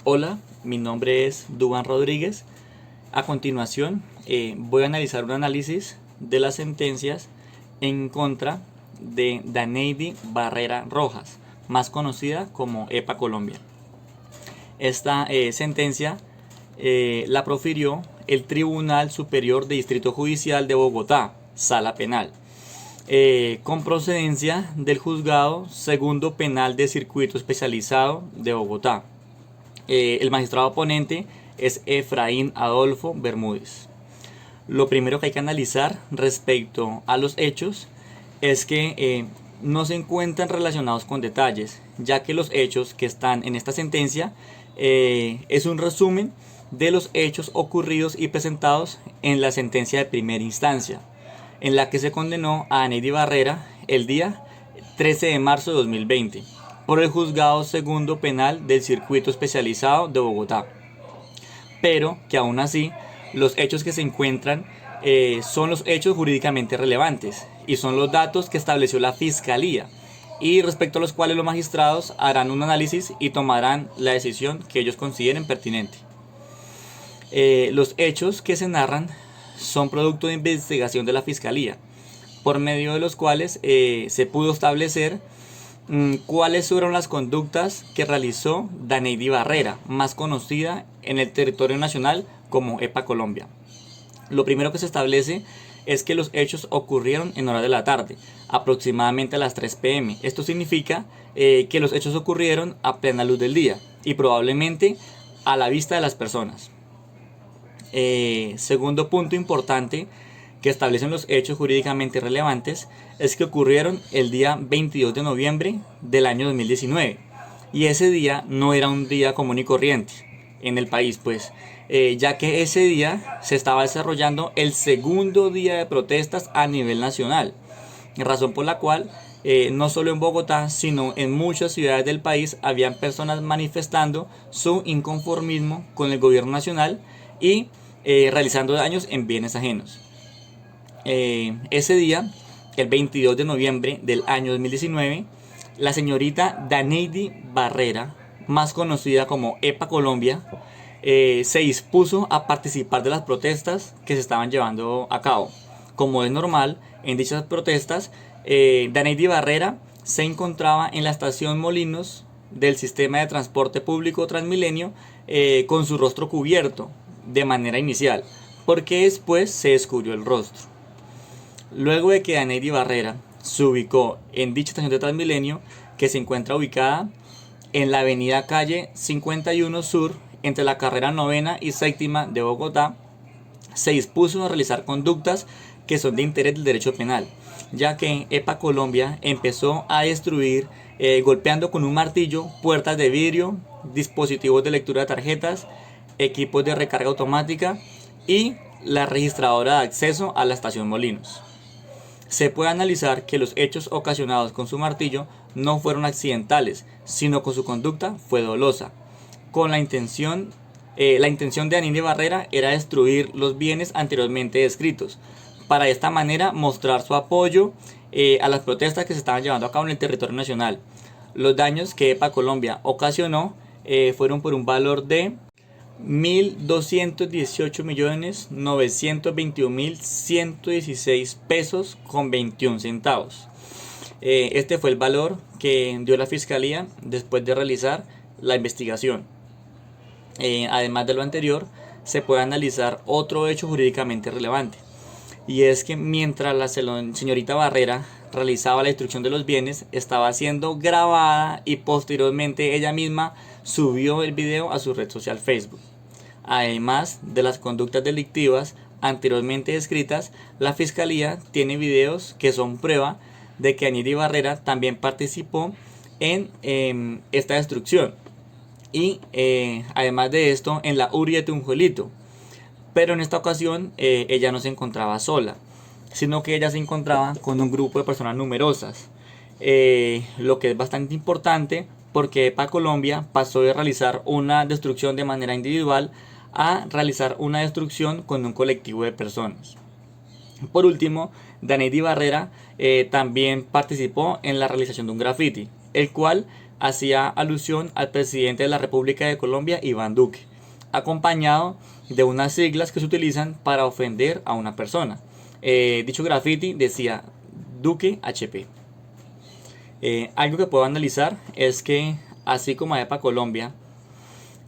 Hola, mi nombre es Duván Rodríguez. A continuación, voy a analizar un análisis de las sentencias en contra de Daneidy Barrera Rojas, más conocida como EPA Colombia. Esta sentencia la profirió el Tribunal Superior de Distrito Judicial de Bogotá, Sala Penal, con procedencia del Juzgado Segundo Penal de Circuito Especializado de Bogotá. El magistrado oponente es Efraín Adolfo Bermúdez. Lo primero que hay que analizar respecto a los hechos es que no se encuentran relacionados con detalles, ya que los hechos que están en esta sentencia es un resumen de los hechos ocurridos y presentados en la sentencia de primera instancia, en la que se condenó a Daneidy Barrera el día 13 de marzo de 2020 por el Juzgado Segundo Penal del Circuito Especializado de Bogotá, pero que aún así los hechos que se encuentran son los hechos jurídicamente relevantes y son los datos que estableció la Fiscalía, y respecto a los cuales los magistrados harán un análisis y tomarán la decisión que ellos consideren pertinente. Los hechos que se narran son producto de investigación de la Fiscalía, por medio de los cuales se pudo establecer cuáles fueron las conductas que realizó Daneidy Barrera, más conocida en el territorio nacional como EPA Colombia. Lo primero que se establece es que los hechos ocurrieron en horas de la tarde, aproximadamente a las 3 p.m. Esto significa que los hechos ocurrieron a plena luz del día y probablemente a la vista de las personas. Segundo punto importante que establecen los hechos jurídicamente relevantes es que ocurrieron el día 22 de noviembre del año 2019, y ese día no era un día común y corriente en el país, pues ya que ese día se estaba desarrollando el segundo día de protestas a nivel nacional, razón por la cual no solo en Bogotá sino en muchas ciudades del país habían personas manifestando su inconformismo con el gobierno nacional y realizando daños en bienes ajenos. Ese día, el 22 de noviembre del año 2019, la señorita Daneidy Barrera, más conocida como EPA Colombia, se dispuso a participar de las protestas que se estaban llevando a cabo. Como es normal, en dichas protestas, Daneidy Barrera se encontraba en la estación Molinos del sistema de transporte público Transmilenio, con su rostro cubierto de manera inicial, porque después se descubrió el rostro. Luego de que Daneidy Barrera se ubicó en dicha estación de Transmilenio, que se encuentra ubicada en la avenida calle 51 Sur, entre la carrera novena y séptima de Bogotá, se dispuso a realizar conductas que son de interés del derecho penal, ya que EPA Colombia empezó a destruir, golpeando con un martillo, puertas de vidrio, dispositivos de lectura de tarjetas, equipos de recarga automática y la registradora de acceso a la estación Molinos. Se puede analizar que los hechos ocasionados con su martillo no fueron accidentales, sino que su conducta fue dolosa. La intención de Daneidy Barrera era destruir los bienes anteriormente descritos, para de esta manera mostrar su apoyo a las protestas que se estaban llevando a cabo en el territorio nacional. Los daños que EPA Colombia ocasionó fueron por un valor de 1.218.921.116 pesos con 21 centavos. Este fue el valor que dio la Fiscalía después de realizar la investigación. Además de lo anterior, se puede analizar otro hecho jurídicamente relevante, y es que mientras la señorita Barrera realizaba la destrucción de los bienes, estaba siendo grabada y posteriormente ella misma subió el video a su red social Facebook. Además de las conductas delictivas anteriormente descritas, la Fiscalía tiene videos que son prueba de que Daneidy Barrera también participó en esta destrucción, y además de esto en la URI de Tunjuelito. Pero en esta ocasión ella no se encontraba sola, sino que ella se encontraba con un grupo de personas numerosas, lo que es bastante importante porque EPA Colombia pasó de realizar una destrucción de manera individual a realizar una destrucción con un colectivo de personas. Por último, Daneidy Barrera también participó en la realización de un graffiti, el cual hacía alusión al presidente de la República de Colombia, Iván Duque, acompañado de unas siglas que se utilizan para ofender a una persona. Dicho graffiti decía Duque HP. Algo que puedo analizar es que, así como a EPA Colombia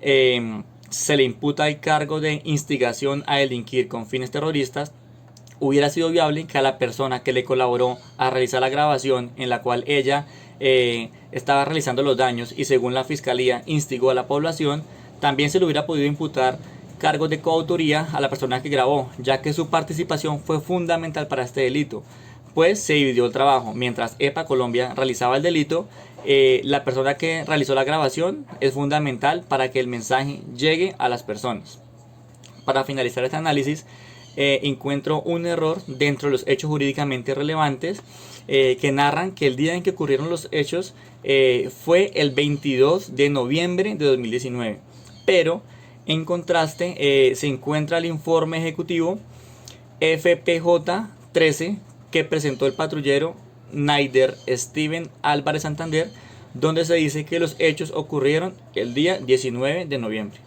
se le imputa el cargo de instigación a delinquir con fines terroristas, hubiera sido viable que a la persona que le colaboró a realizar la grabación en la cual ella estaba realizando los daños y, según la fiscalía, instigó a la población, también se le hubiera podido imputar cargos de coautoría a la persona que grabó, ya que su participación fue fundamental para este delito, pues se dividió el trabajo. Mientras EPA Colombia realizaba el delito, la persona que realizó la grabación es fundamental para que el mensaje llegue a las personas. Para finalizar este análisis, encuentro un error dentro de los hechos jurídicamente relevantes que narran que el día en que ocurrieron los hechos fue el 22 de noviembre de 2019, pero en contraste se encuentra el informe ejecutivo FPJ 13 que presentó el patrullero Naider Steven Álvarez Santander, donde se dice que los hechos ocurrieron el día 19 de noviembre.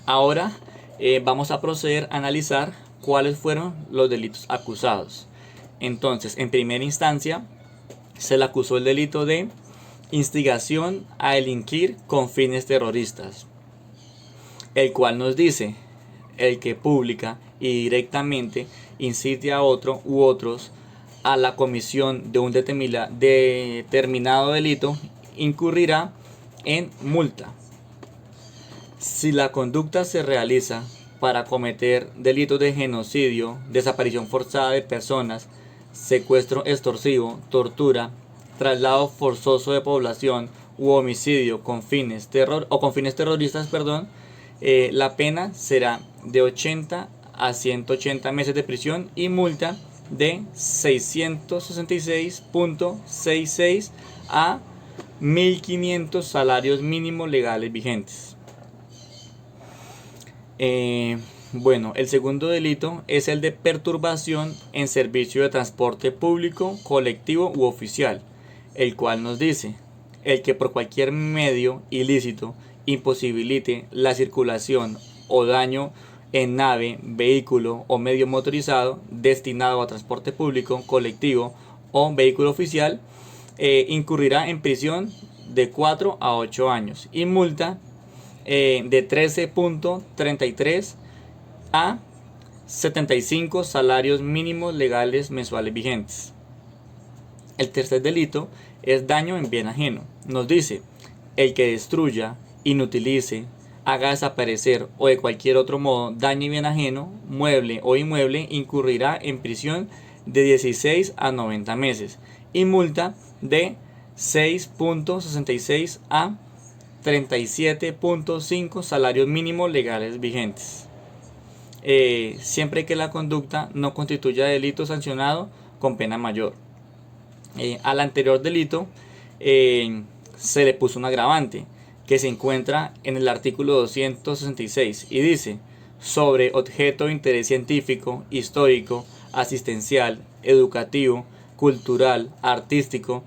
Ahora vamos a proceder a analizar cuáles fueron los delitos acusados. Entonces, en primera instancia, se le acusó el delito de instigación a delinquir con fines terroristas, el cual nos dice: el que pública y directamente incite a otro u otros a la comisión de un determinado delito incurrirá en multa. Si la conducta se realiza para cometer delitos de genocidio, desaparición forzada de personas, secuestro extorsivo, tortura, traslado forzoso de población u homicidio con fines terroristas, la pena será de 80 a 180 meses de prisión y multa de 666.66 a 1.500 salarios mínimos legales vigentes. Bueno, el segundo delito es el de perturbación en servicio de transporte público, colectivo u oficial, el cual nos dice: el que por cualquier medio ilícito imposibilite la circulación o daño en nave, vehículo o medio motorizado destinado a transporte público, colectivo o vehículo oficial, incurrirá en prisión de 4 a 8 años y multa de 13.33 a 75 salarios mínimos legales mensuales vigentes. El tercer delito es daño en bien ajeno. Nos dice: el que destruya, inutilice, haga desaparecer o de cualquier otro modo dañe bien ajeno, mueble o inmueble, incurrirá en prisión de 16 a 90 meses y multa de 6.66 a 37.5 salarios mínimos legales vigentes, siempre que la conducta no constituya delito sancionado con pena mayor. Al anterior delito se le puso un agravante que se encuentra en el artículo 266 y dice: sobre objeto de interés científico, histórico, asistencial, educativo, cultural, artístico,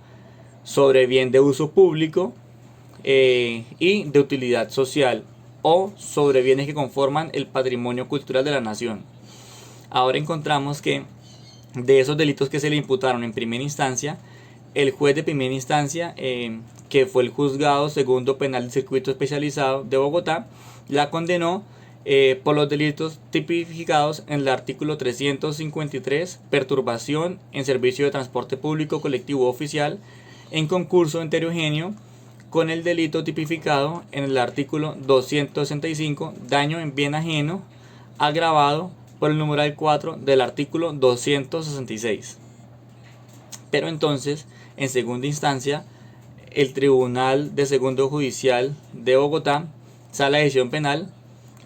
sobre bien de uso público y de utilidad social, o sobre bienes que conforman el patrimonio cultural de la nación. Ahora encontramos que de esos delitos que se le imputaron en primera instancia, el juez de primera instancia, que fue el juzgado segundo penal del circuito especializado de Bogotá, la condenó por los delitos tipificados en el artículo 353, perturbación en servicio de transporte público, colectivo o oficial, en concurso heterogéneo, con el delito tipificado en el artículo 265, daño en bien ajeno, agravado por el numeral 4 del artículo 266. Pero entonces, en segunda instancia, el Tribunal de Segundo Judicial de Bogotá, Sala de Decisión Penal,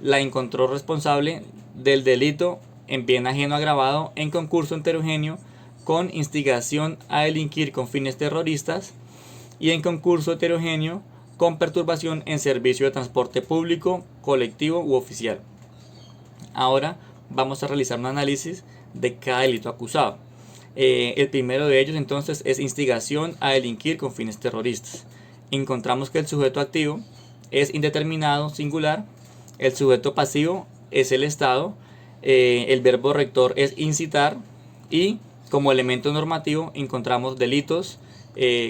la encontró responsable del delito en bien ajeno agravado en concurso heterogéneo con instigación a delinquir con fines terroristas y en concurso heterogéneo con perturbación en servicio de transporte público, colectivo u oficial. Ahora vamos a realizar un análisis de cada delito acusado. El primero de ellos entonces es instigación a delinquir con fines terroristas. Encontramos que el sujeto activo es indeterminado singular, el sujeto pasivo es el Estado, el verbo rector es incitar y como elemento normativo encontramos delitos,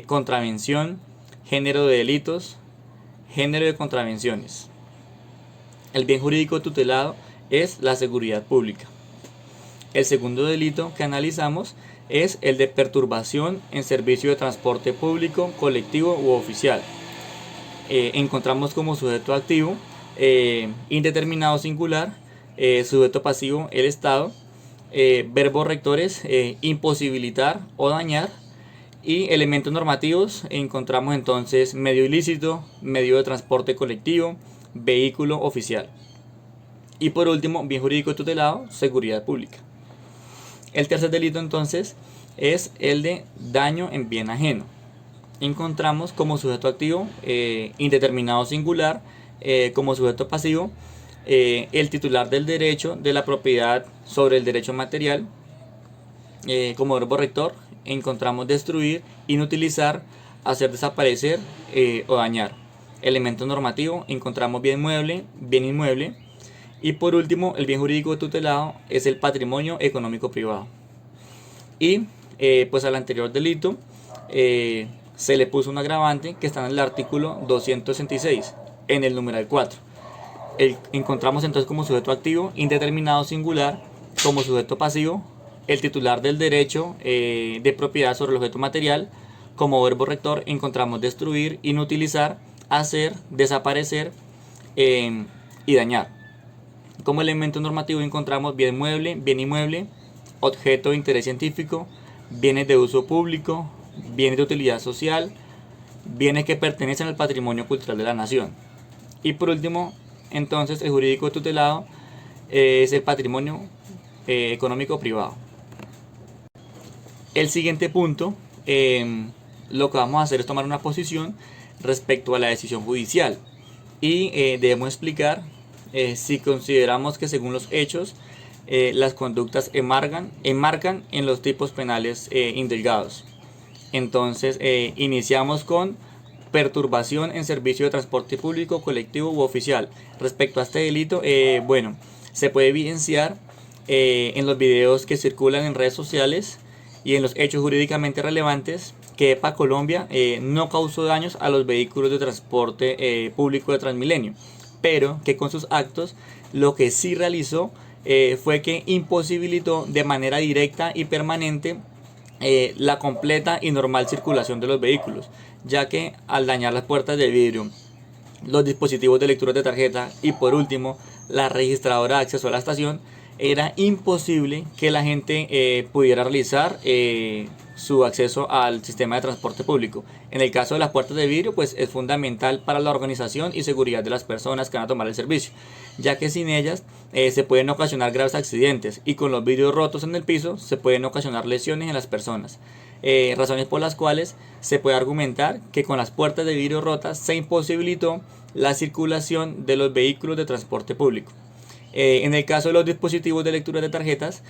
contravención, género de delitos, género de contravenciones. El bien jurídico tutelado es la seguridad pública. El segundo delito que analizamos es el de perturbación en servicio de transporte público, colectivo u oficial. Encontramos como sujeto activo indeterminado singular, sujeto pasivo el Estado, verbos rectores imposibilitar o dañar, y elementos normativos encontramos entonces medio ilícito, medio de transporte colectivo, vehículo oficial. Y por último, bien jurídico tutelado, seguridad pública. El tercer delito entonces es el de daño en bien ajeno. Encontramos como sujeto activo indeterminado singular, como sujeto pasivo el titular del derecho de la propiedad sobre el derecho material, como verbo rector encontramos destruir, inutilizar, hacer desaparecer o dañar. Elemento normativo encontramos bien mueble, bien inmueble. Y por último, el bien jurídico tutelado es el patrimonio económico privado. Y pues al anterior delito se le puso un agravante que está en el artículo 266, en el numeral 4. Encontramos entonces como sujeto activo indeterminado singular, como sujeto pasivo el titular del derecho de propiedad sobre el objeto material. Como verbo rector encontramos destruir, inutilizar, hacer, desaparecer y dañar. Como elemento normativo encontramos bien mueble, bien inmueble, objeto de interés científico, bienes de uso público, bienes de utilidad social, bienes que pertenecen al patrimonio cultural de la nación. Y por último, entonces, el jurídico tutelado es el patrimonio económico privado. El siguiente punto, lo que vamos a hacer es tomar una posición respecto a la decisión judicial y debemos explicar si consideramos que según los hechos las conductas enmarcan en los tipos penales indulgados. Entonces iniciamos con perturbación en servicio de transporte público, colectivo u oficial. Respecto a este delito, bueno, se puede evidenciar en los videos que circulan en redes sociales y en los hechos jurídicamente relevantes que EPA Colombia no causó daños a los vehículos de transporte público de Transmilenio, pero que con sus actos lo que sí realizó fue que imposibilitó de manera directa y permanente la completa y normal circulación de los vehículos, ya que al dañar las puertas de vidrio, los dispositivos de lectura de tarjeta y por último la registradora de acceso a la estación, era imposible que la gente pudiera realizar su acceso al sistema de transporte público. En el caso de las puertas de vidrio, pues es fundamental para la organización y seguridad de las personas que van a tomar el servicio, ya que sin ellas se pueden ocasionar graves accidentes y con los vidrios rotos en el piso se pueden ocasionar lesiones en las personas. Razones por las cuales se puede argumentar que con las puertas de vidrio rotas se imposibilitó la circulación de los vehículos de transporte público. En el caso de los dispositivos de lectura de tarjetas,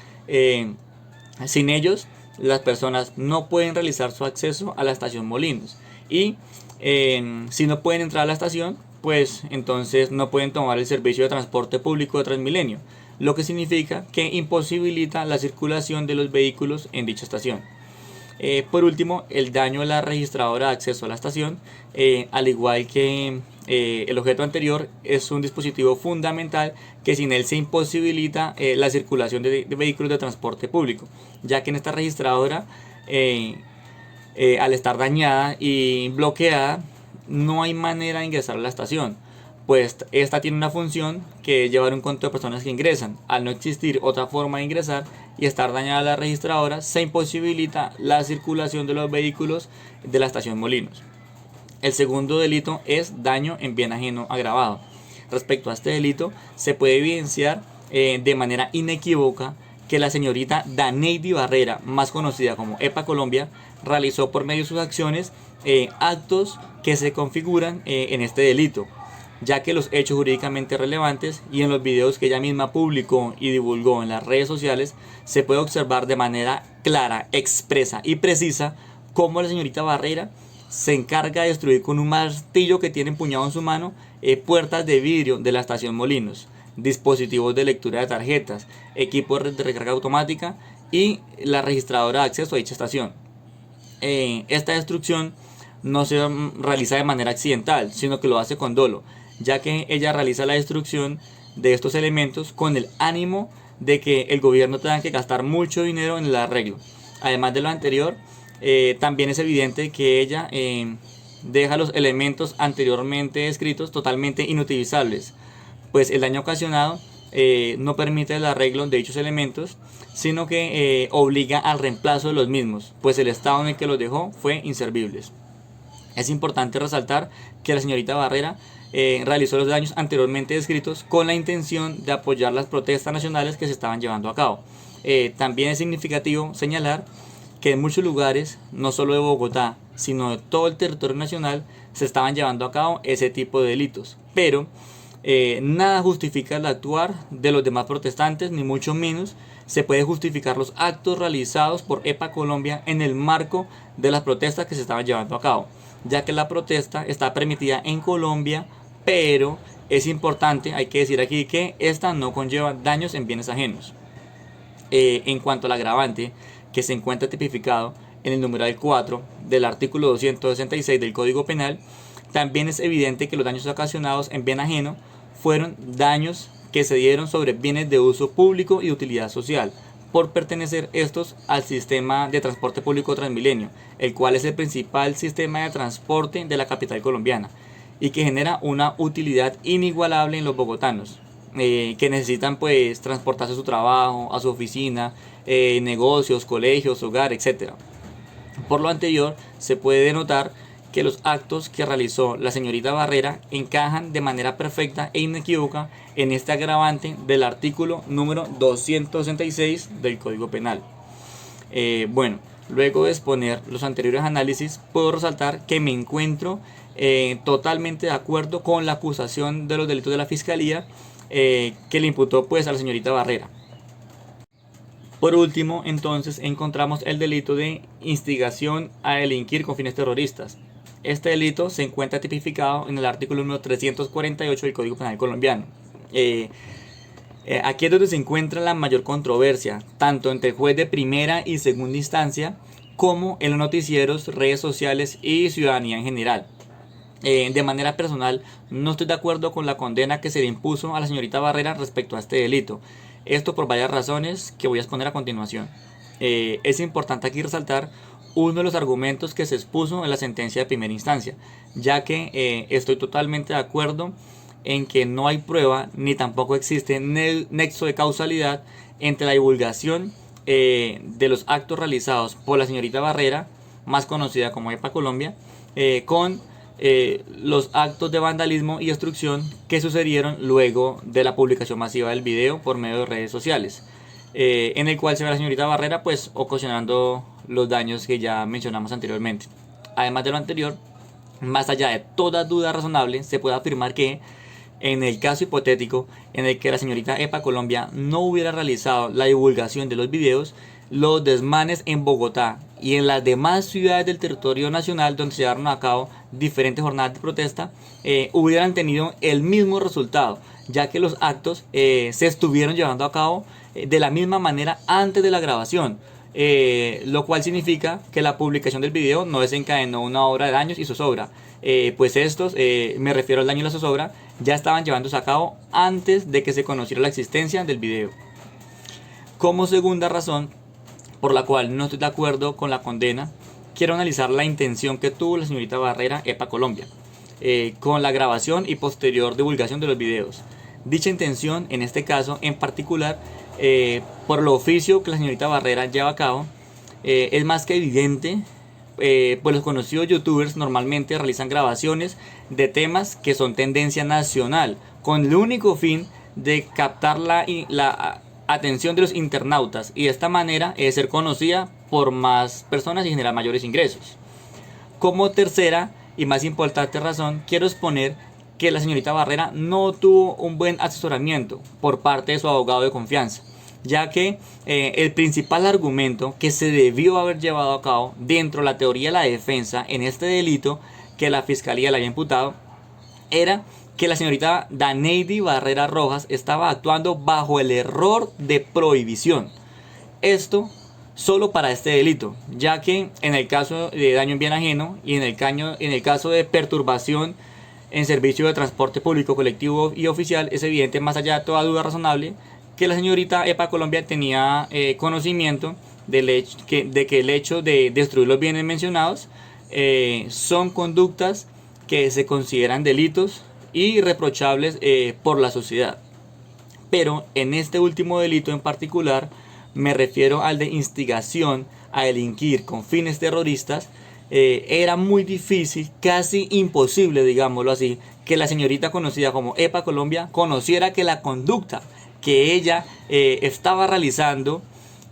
sin ellos las personas no pueden realizar su acceso a la estación Molinos y si no pueden entrar a la estación, pues entonces no pueden tomar el servicio de transporte público de Transmilenio, lo que significa que imposibilita la circulación de los vehículos en dicha estación. Por último, el daño a la registradora de acceso a la estación, al igual que el objeto anterior, es un dispositivo fundamental que sin él se imposibilita la circulación de vehículos de transporte público, ya que en esta registradora, al estar dañada y bloqueada, no hay manera de ingresar a la estación, pues esta tiene una función que es llevar un conteo de personas que ingresan. Al no existir otra forma de ingresar y estar dañada la registradora, se imposibilita la circulación de los vehículos de la estación Molinos. El segundo delito es daño en bien ajeno agravado. Respecto a este delito, se puede evidenciar de manera inequívoca que la señorita Daneidi Barrera, más conocida como EPA Colombia, realizó por medio de sus acciones actos que se configuran en este delito. ya que los hechos jurídicamente relevantes y en los videos que ella misma publicó y divulgó en las redes sociales se puede observar de manera clara, expresa y precisa cómo la señorita Barrera se encarga de destruir con un martillo que tiene empuñado en su mano puertas de vidrio de la estación Molinos, dispositivos de lectura de tarjetas, equipos de recarga automática y la registradora de acceso a dicha estación. Esta destrucción no se realiza de manera accidental, sino que lo hace con dolo, ya que ella realiza la destrucción de estos elementos con el ánimo de que el gobierno tenga que gastar mucho dinero en el arreglo. Además de lo anterior, también es evidente que ella deja los elementos anteriormente descritos totalmente inutilizables, pues el daño ocasionado no permite el arreglo de dichos elementos, sino que obliga al reemplazo de los mismos, pues el estado en el que los dejó fue inservibles. Es importante resaltar que la señorita Barrera realizó los daños anteriormente descritos con la intención de apoyar las protestas nacionales que se estaban llevando a cabo. También es significativo señalar que en muchos lugares, no solo de Bogotá, sino de todo el territorio nacional, se estaban llevando a cabo ese tipo de delitos. Pero nada justifica el actuar de los demás protestantes, ni mucho menos se puede justificar los actos realizados por EPA Colombia en el marco de las protestas que se estaban llevando a cabo, ya que la protesta está permitida en Colombia, pero es importante, hay que decir aquí que esta no conlleva daños en bienes ajenos. En cuanto al agravante que se encuentra tipificado en el numeral 4 del artículo 266 del Código Penal, también es evidente que los daños ocasionados en bien ajeno fueron daños que se dieron sobre bienes de uso público y de utilidad social, por pertenecer estos al sistema de transporte público Transmilenio, el cual es el principal sistema de transporte de la capital colombiana y que genera una utilidad inigualable en los bogotanos, que necesitan pues transportarse a su trabajo, a su oficina, negocios, colegios, hogar, etc. Por lo anterior, se puede denotar que los actos que realizó la señorita Barrera encajan de manera perfecta e inequívoca en este agravante del artículo número 266 del Código Penal. Bueno, luego de exponer los anteriores análisis, puedo resaltar que me encuentro totalmente de acuerdo con la acusación de los delitos de la Fiscalía que le imputó pues a la señorita Barrera. Por último, entonces, encontramos el delito de instigación a delinquir con fines terroristas. Este delito se encuentra tipificado en el artículo número 348 del Código Penal colombiano. Aquí es donde se encuentra la mayor controversia, tanto entre el juez de primera y segunda instancia, como en los noticieros, redes sociales y ciudadanía en general. De manera personal, no estoy de acuerdo con la condena que se le impuso a la señorita Barrera respecto a este delito. Esto por varias razones que voy a exponer a continuación. Es importante aquí resaltar uno de los argumentos que se expuso en la sentencia de primera instancia, ya que estoy totalmente de acuerdo en que no hay prueba ni tampoco existe nexo de causalidad entre la divulgación de los actos realizados por la señorita Barrera, más conocida como EPA Colombia, con los actos de vandalismo y destrucción que sucedieron luego de la publicación masiva del video por medio de redes sociales, en el cual se ve a la señorita Barrera pues ocasionando los daños que ya mencionamos anteriormente. Además de lo anterior, más allá de toda duda razonable, se puede afirmar que en el caso hipotético en el que la señorita EPA Colombia no hubiera realizado la divulgación de los videos, los desmanes en Bogotá y en las demás ciudades del territorio nacional donde se llevaron a cabo diferentes jornadas de protesta hubieran tenido el mismo resultado, ya que los actos se estuvieron llevando a cabo de la misma manera antes de la grabación, lo cual significa que la publicación del video no desencadenó una obra de daños y zozobra, pues estos, me refiero al daño y la zozobra, ya estaban llevándose a cabo antes de que se conociera la existencia del video. Como segunda razón por la cual no estoy de acuerdo con la condena, quiero analizar la intención que tuvo la señorita Barrera EPA Colombia con la grabación y posterior divulgación de los videos. Dicha intención, en este caso en particular, por el oficio que la señorita Barrera lleva a cabo, es más que evidente, pues los conocidos youtubers normalmente realizan grabaciones de temas que son tendencia nacional, con el único fin de captar la atención de los internautas y de esta manera ser conocida por más personas y generar mayores ingresos. Como tercera y más importante razón, quiero exponer que la señorita Barrera no tuvo un buen asesoramiento por parte de su abogado de confianza, ya que el principal argumento que se debió haber llevado a cabo dentro de la teoría de la defensa en este delito que la fiscalía le había imputado era que la señorita Daneidy Barrera Rojas estaba actuando bajo el error de prohibición. Esto solo para este delito, ya que en el caso de daño en bien ajeno y en el caso de perturbación en servicio de transporte público, colectivo y oficial, es evidente, más allá de toda duda razonable, que la señorita EPA Colombia tenía conocimiento de que el hecho de destruir los bienes mencionados son conductas que se consideran delitos y reprochables por la sociedad. Pero en este último delito en particular, me refiero al de instigación a delinquir con fines terroristas, era muy difícil, casi imposible, digámoslo así, que la señorita conocida como EPA Colombia conociera que la conducta que ella estaba realizando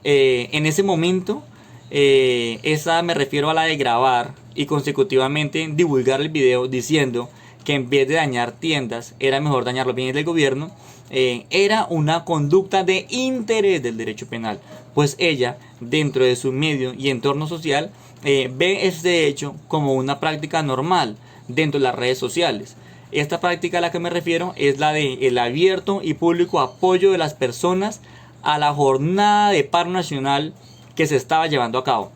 en ese momento, esa me refiero a la de grabar y consecutivamente divulgar el video diciendo que en vez de dañar tiendas era mejor dañar los bienes del gobierno, era una conducta de interés del derecho penal, pues ella dentro de su medio y entorno social ve este hecho como una práctica normal dentro de las redes sociales. Esta práctica a la que me refiero es la de el abierto y público apoyo de las personas a la jornada de paro nacional que se estaba llevando a cabo.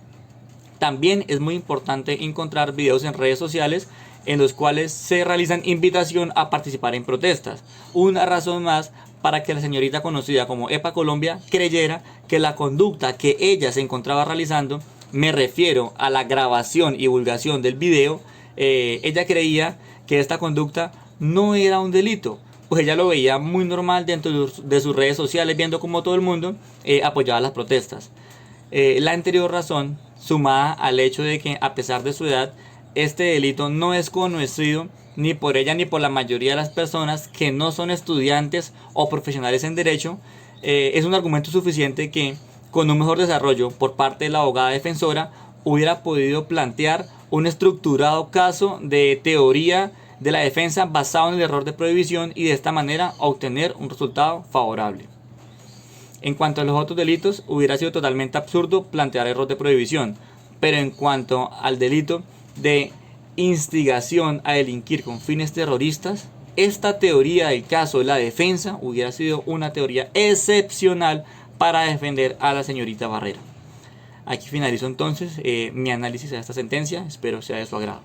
También es muy importante encontrar videos en redes sociales en los cuales se realizan invitación a participar en protestas. Una razón más para que la señorita conocida como EPA Colombia creyera que la conducta que ella se encontraba realizando, me refiero a la grabación y divulgación del video, ella creía que esta conducta no era un delito, pues ella lo veía muy normal dentro de sus redes sociales, viendo como todo el mundo apoyaba las protestas. La anterior razón, sumada al hecho de que a pesar de su edad, este delito no es conocido ni por ella ni por la mayoría de las personas que no son estudiantes o profesionales en derecho, es un argumento suficiente que, con un mejor desarrollo por parte de la abogada defensora, hubiera podido plantear un estructurado caso de teoría de la defensa basado en el error de prohibición y de esta manera obtener un resultado favorable. En cuanto a los otros delitos, hubiera sido totalmente absurdo plantear error de prohibición, pero en cuanto al delito de instigación a delinquir con fines terroristas, esta teoría del caso de la defensa hubiera sido una teoría excepcional para defender a la señorita Barrera. Aquí finalizo entonces mi análisis de esta sentencia, espero sea de su agrado.